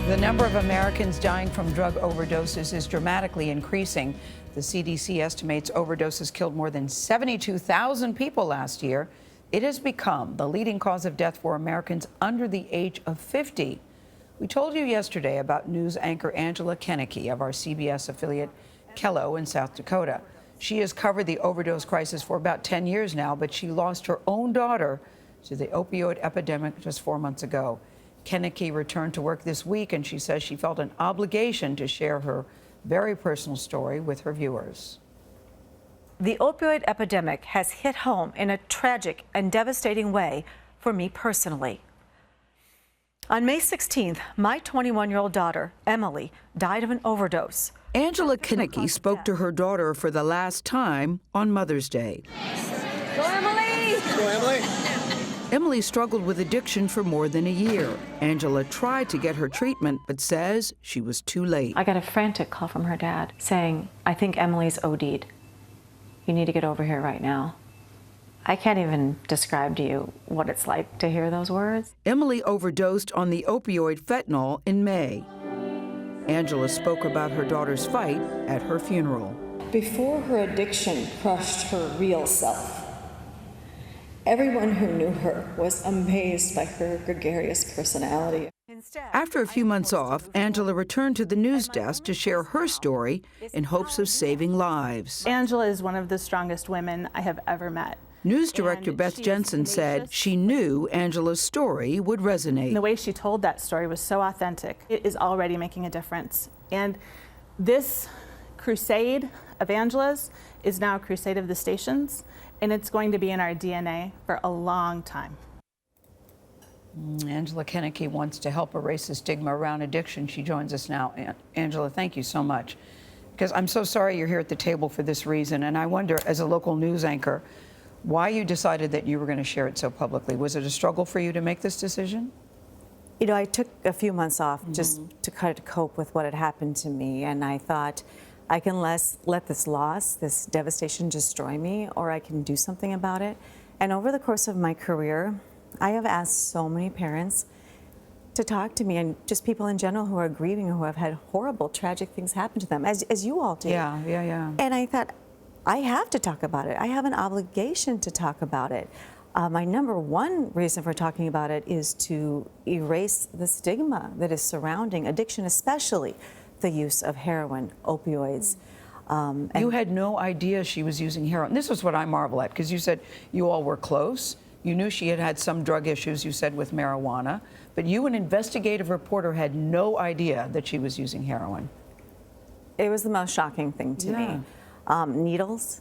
The number of Americans dying from drug overdoses is dramatically increasing. The CDC estimates overdoses killed more than 72,000 people last year. It has become the leading cause of death for Americans under the age of 50. We told you yesterday about news anchor Angela Kennecke of our CBS affiliate KELO in South Dakota. She has covered the overdose crisis for about 10 years now, but she lost her own daughter to the opioid epidemic just 4 months ago. Kennecke returned to work this week, and she says she felt an obligation to share her very personal story with her viewers. The opioid epidemic has hit home in a tragic and devastating way for me personally. On May 16th, my 21-year-old daughter, Emily, died of an overdose. Angela Kennecke spoke to her daughter for the last time on Mother's Day. Go, Emily! Go, Emily! Emily struggled with addiction for more than a year. Angela tried to get her treatment, but says she was too late. I got a frantic call from her dad saying, "I think Emily's OD'd. You need to get over here right now." I can't even describe to you what it's like to hear those words. Emily overdosed on the opioid fentanyl in May. Angela spoke about her daughter's fight at her funeral. Before her addiction crushed her real self, everyone who knew her was amazed by her gregarious personality. After a few months off, Angela returned to the news desk to share her story in hopes of saving lives. Angela is one of the strongest women I have ever met. News director Beth Jensen said she knew Angela's story would resonate. The way she told that story was so authentic. It is already making a difference. And this crusade of Angela's is now a crusade of the stations, and it's going to be in our DNA for a long time. Angela Kennecke wants to help erase the stigma around addiction. She joins us now. Angela, thank you so much. Because I'm so sorry you're here at the table for this reason, and I wonder, as a local news anchor, why you decided that you were going to share it so publicly. Was it a struggle for you to make this decision? You know, I took a few months off just to kind of cope with what had happened to me, and I thought, I can let this loss, this devastation destroy me, or I can do something about it. And over the course of my career, I have asked so many parents to talk to me, and just people in general who are grieving, who have had horrible, tragic things happen to them, as you all do. Yeah. And I thought, I have to talk about it. I have an obligation to talk about it. My number one reason for talking about it is to erase the stigma that is surrounding addiction, especially the use of heroin, opioids. You had no idea she was using heroin. This is what I marvel at, because you said you all were close. You knew she had had some drug issues, you said, with marijuana, but you, an investigative reporter, had no idea that she was using heroin. It was the most shocking thing to me. Needles.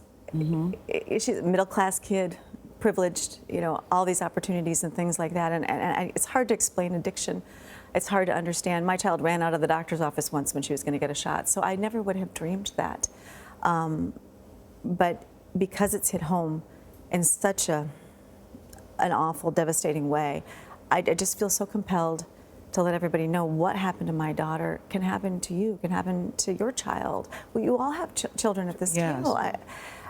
She's a middle-class kid, privileged, you know, all these opportunities and things like that. And it's hard to explain addiction. It's hard to understand. My child ran out of the doctor's office once when she was going to get a shot, so I never would have dreamed that. But because it's hit home in such an awful, devastating way, I just feel so compelled to let everybody know what happened to my daughter can happen to you, can happen to your child. Well, you all have children at this table.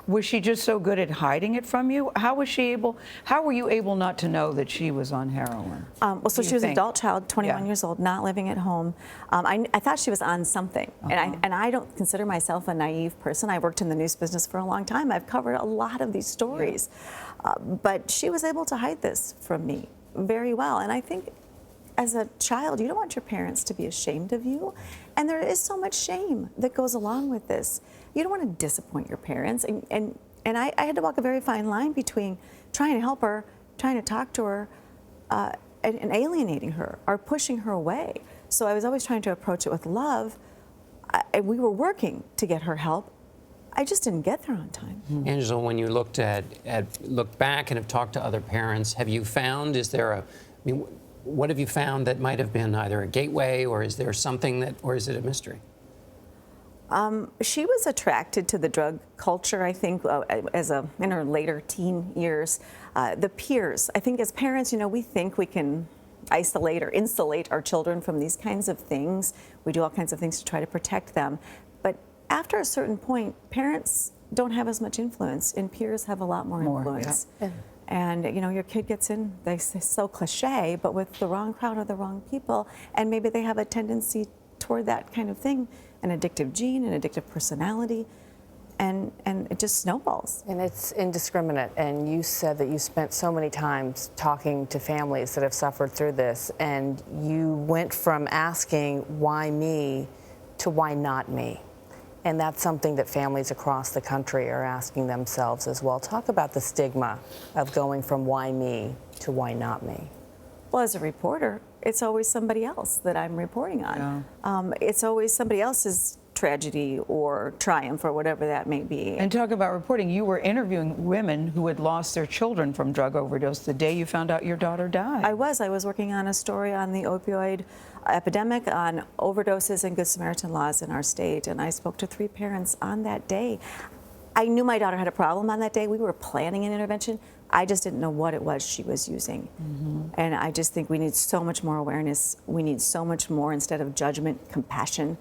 Was she just so good at hiding it from you? How were you able not to know that she was on heroin? Well, so she was an adult child, 21 years old, not living at home. I thought she was on something, and I don't consider myself a naive person. I worked in the news business for a long time. I've covered a lot of these stories, but she was able to hide this from me very well, and I think as a child, you don't want your parents to be ashamed of you, and there is so much shame that goes along with this. You don't want to disappoint your parents, and I had to walk a very fine line between trying to help her, trying to talk to her, and alienating her or pushing her away. So I was always trying to approach it with love, and we were working to get her help. I just didn't get there on time. Angela, when you look back and have talked to other parents, have you found, what have you found that might have been either a gateway, or is there something or is it a mystery? She was attracted to the drug culture, I think, in her later teen years. The peers, I think as parents, you know, we think we can isolate or insulate our children from these kinds of things. We do all kinds of things to try to protect them. But after a certain point, parents don't have as much influence, and peers have a lot more influence. Yeah. And you know, your kid gets in, they say so cliche, but with the wrong crowd or the wrong people, and maybe they have a tendency toward that kind of thing, an addictive gene, an addictive personality, and it just snowballs. And it's indiscriminate. And you said that you spent so many times talking to families that have suffered through this, and you went from asking why me to why not me. And that's something that families across the country are asking themselves as well. Talk about the stigma of going from why me to why not me. Well, as a reporter, it's always somebody else that I'm reporting on. It's always somebody else's tragedy or triumph or whatever that may be. And talk about reporting. You were interviewing women who had lost their children from drug overdose the day you found out your daughter died. I was working on a story on the opioid epidemic, on overdoses and Good Samaritan laws in our state, and I spoke to 3 parents on that day. I knew my daughter had a problem on that day. We were planning an intervention. I just didn't know what it was she was using. And I just think we need so much more awareness. We need so much more, instead of judgment, compassion.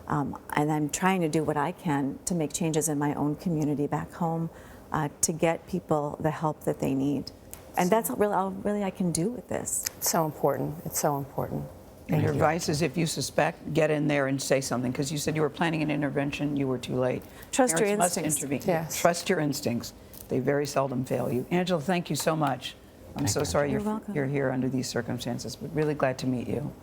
And I'm trying to do what I can to make changes in my own community back home, to get people the help that they need. And that's all really I can do with this. It's so important. It's so important. And your advice is, if you suspect, get in there and say something, because you said you were planning an intervention, you were too late. Trust your Parents must instincts. intervene. Yes. Trust your instincts. They very seldom fail you. Angela, thank you so much. I'm so sorry You're welcome. you're here under these circumstances, but really glad to meet you.